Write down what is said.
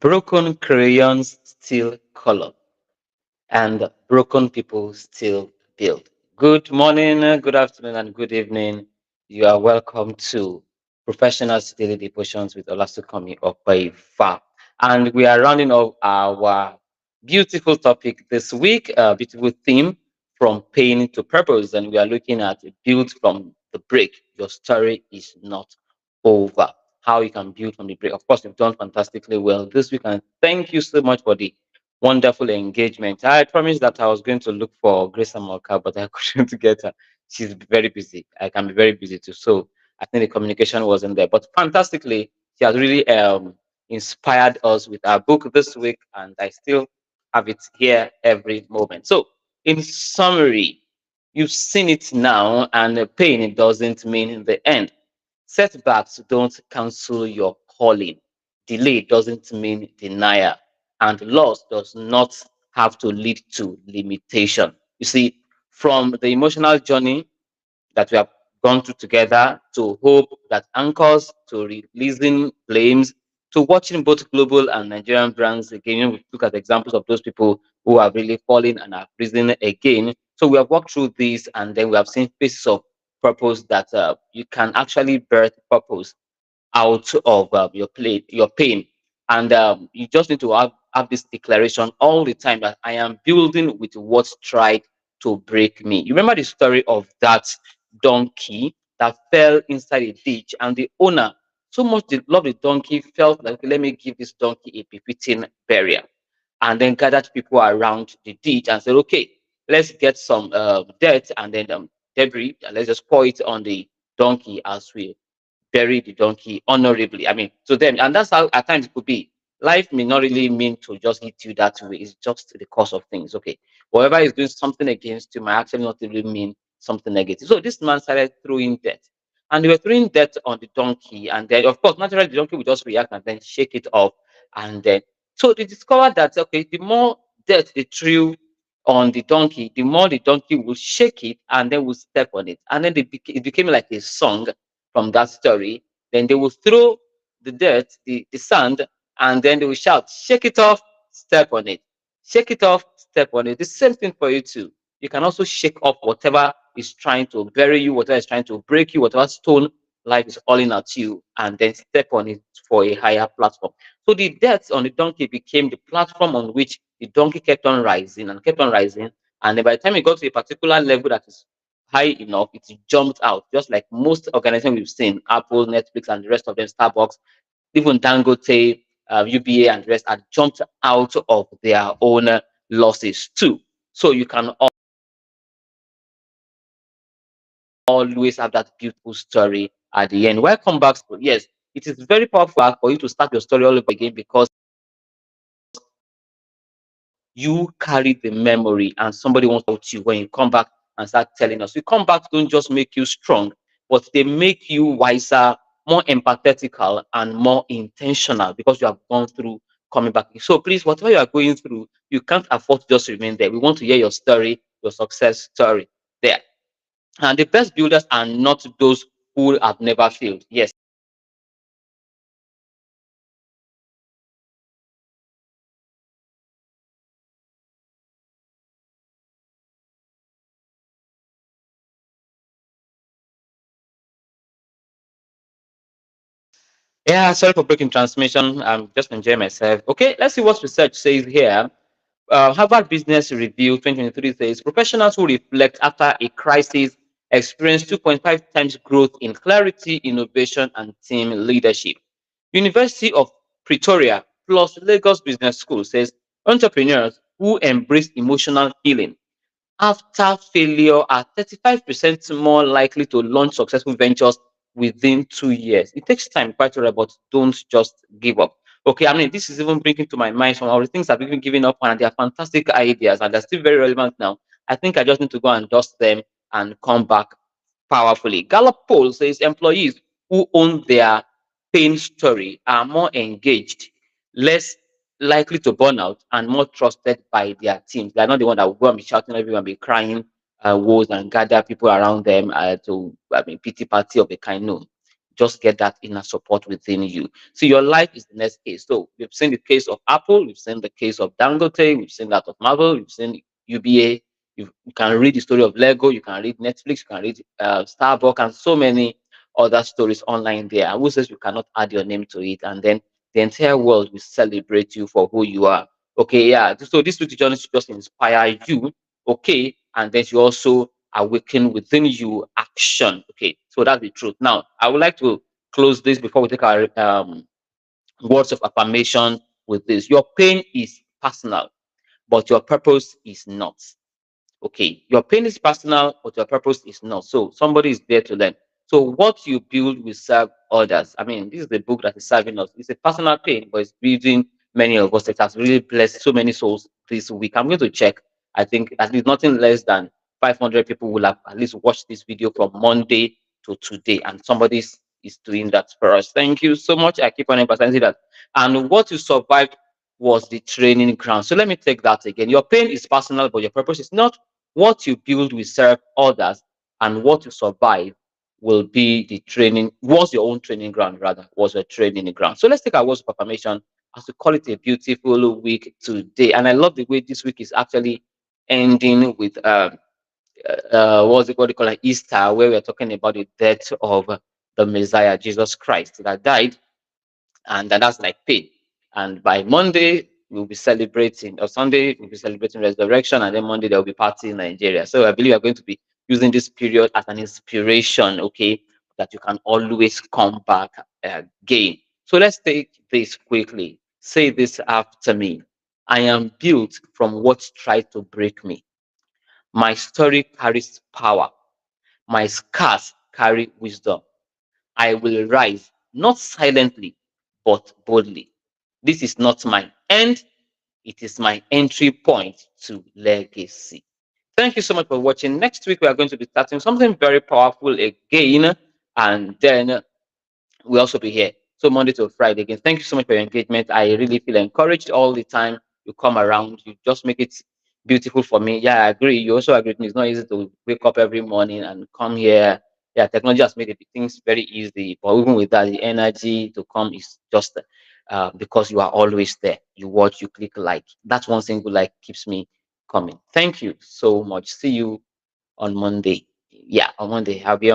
Broken crayons still color, and broken people still build. Good morning, good afternoon, and good evening. You are welcome to Professionals Daily Devotions with Olasukomi Opaifa. And we are rounding up our beautiful topic this week, a beautiful theme from pain to purpose. And we are looking at build from the break. Your story is not over. How you can build from the break. Of course, you've done fantastically well this week, and thank you so much for the wonderful engagement. I promised that I was going to look for Grace Amoka, but I couldn't get her. She's very busy. I can be very busy too. So I think the communication wasn't there. But fantastically, she has really inspired us with our book this week, and I still have it here every moment. So, in summary, you've seen it now, and the pain it doesn't mean the end. Setbacks don't cancel your calling. Delay doesn't mean denial, and loss does not have to lead to limitation. You see, from the emotional journey that we have gone through together, to hope that anchors, to releasing blames, to watching both global and Nigerian brands again. We look at examples of those people who have really fallen and have risen again. So we have walked through this, and then we have seen faces of purpose that you can actually birth purpose out of your pain, and you just need to have this declaration all the time that I am building with what tried to break me. You remember the story of that donkey that fell inside a ditch, and the owner so much did love the donkey, felt like, okay, let me give this donkey a befitting burial, and then gathered people around the ditch and said, okay, let's get some dirt and then debris, and let's just pour it on the donkey as we bury the donkey honorably. I mean, to them, and that's how at times it could be. Life may not really mean to just hit you that way. It's just the course of things. Okay, whoever is doing something against you might actually not really mean something negative. So this man started throwing dirt, and they were throwing dirt on the donkey, and then of course, naturally, the donkey would just react and then shake it off, and then so they discovered that okay, the more dirt they threw on the donkey, the more the donkey will shake it and then will step on it, and then it became like a song from that story. Then they will throw the dirt, the sand, and then they will shout, shake it off, step on it. Shake it off, step on it. The same thing for you too. You can also shake off whatever is trying to bury you, whatever is trying to break you, whatever stone life is falling at you, and then step on it for a higher platform. So the dirt on the donkey became the platform on which the donkey kept on rising and kept on rising. And then by the time it got to a particular level that is high enough, it jumped out, just like most organizations we've seen, Apple, Netflix, and the rest of them, Starbucks, even Dangote, UBA, and the rest had jumped out of their own losses too. So you can always have that beautiful story at the end. Welcome back. Yes, it is very powerful for you to start your story all over again because you carry the memory and somebody wants to help you when you come back and start telling us. You come back don't just make you strong, but they make you wiser, more empathetical, and more intentional because you have gone through coming back. So please, whatever you are going through, you can't afford to just remain there. We want to hear your story, your success story there. And the best builders are not those who have never failed. Yes. Yeah, sorry for breaking transmission. I'm just enjoying myself. Okay, let's see what research says here. Harvard Business Review 2023 says professionals who reflect after a crisis experience 2.5 times growth in clarity, innovation, and team leadership. University of Pretoria plus Lagos Business School says entrepreneurs who embrace emotional healing after failure are 35% more likely to launch successful ventures within 2 years. It takes time, quite right, but don't just give up. Okay, I mean, this is even bringing to my mind some of the things I've even given up on, and they are fantastic ideas, and they're still very relevant now. I think I just need to go and dust them and come back powerfully. Gallup poll says employees who own their pain story are more engaged, less likely to burn out, and more trusted by their teams. They're not the one that will go and be shouting, everyone be crying woes and gather people around them to, I mean, pity party of a kind. No, just get that inner support within you. So your life is the next case. So we've seen the case of Apple, we've seen the case of Dangote, we've seen that of Marvel, we've seen UBA. You can read the story of Lego, you can read Netflix, you can read Starbucks, and so many other stories online there. And who says you cannot add your name to it? And then the entire world will celebrate you for who you are. Okay, yeah. So this week's journey should just inspire you. Okay, and then you also awaken within you action. Okay, so that's the truth. Now, I would like to close this before we take our words of affirmation with this. Your pain is personal, but your purpose is not. Okay, your pain is personal, but your purpose is not. So somebody is there to learn. So what you build will serve others. I mean, this is the book that is serving us. It's a personal pain, but it's building many of us. It has really blessed so many souls this week. I'm going to check. I think at least nothing less than 500 people will have at least watched this video from Monday to today, and somebody is doing that for us. Thank you so much. I keep on emphasizing that. And what you survived was the training ground. So let me take that again. Your pain is personal, but your purpose is not. What you build will serve others, and what you survive will be the training, was your own training ground, rather, was your training ground. So let's take our words of affirmation as we call it a beautiful week today. And I love the way this week is actually ending with what's it what they call like Easter, where we're talking about the death of the Messiah, Jesus Christ, that died, and that's like paid. And by Monday, we'll be celebrating, or Sunday, we'll be celebrating resurrection, and then Monday, there will be party in Nigeria. So I believe we're going to be using this period as an inspiration, okay, that you can always come back again. So let's take this quickly. Say this after me. I am built from what tried to break me. My story carries power. My scars carry wisdom. I will rise, not silently, but boldly. This is not my end, it is my entry point to legacy. Thank you so much for watching. Next week, we are going to be starting something very powerful again, and then we'll also be here. So Monday to Friday again. Thank you so much for your engagement. I really feel encouraged all the time. You come around, you just make it beautiful for me. Yeah, I agree. You also agree with me. It's not easy to wake up every morning and come here. Yeah, technology has made things very easy. But even with that, the energy to come is just because you are always there. You watch, you click like. That's one single like keeps me coming. Thank you so much. See you on Monday. Yeah, on Monday. I'll be on